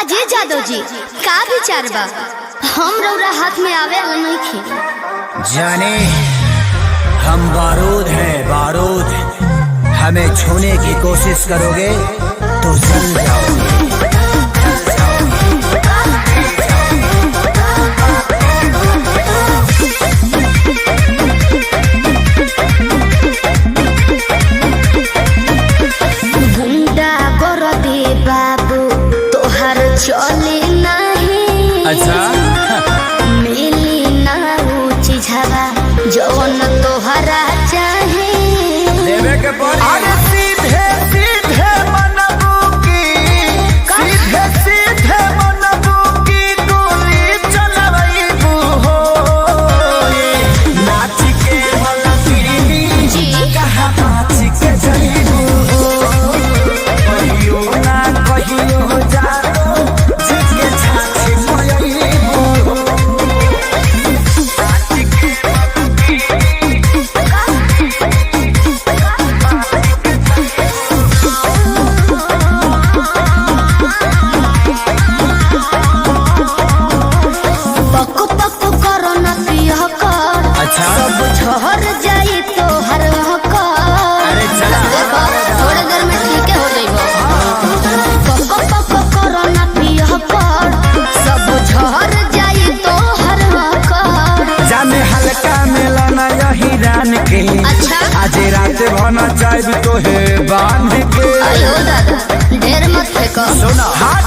काजे जादव जी का विचार बा? हम रौरा हाथ में आवे नहीं खे जाने हम बारूद हैं बारूद। हमें छूने की कोशिश करोगे तो जल जाओगे। चले नहीं अच्छा मिली ना ऊंची झवा जौन तोहरा चाहे देवे के पड़ी। अरे सीधे सीधे मनबू की सीधे सीधे मनबू की गोली चलबू हो नाच के वाला पीरी जी कहां नाच के जईबू हो कहियो ना कहियो जा सब झहर जाई तो हर थोड़े देर में ठीक हो जाइबो। कोरोना पिया कर सब झहर जाई तो हर जाने हल्का मेला ना यही रान के। अच्छा आज रात भना चाहे तो है बांध के। अयो दादा ढेर मत फेंको। सुना हाथ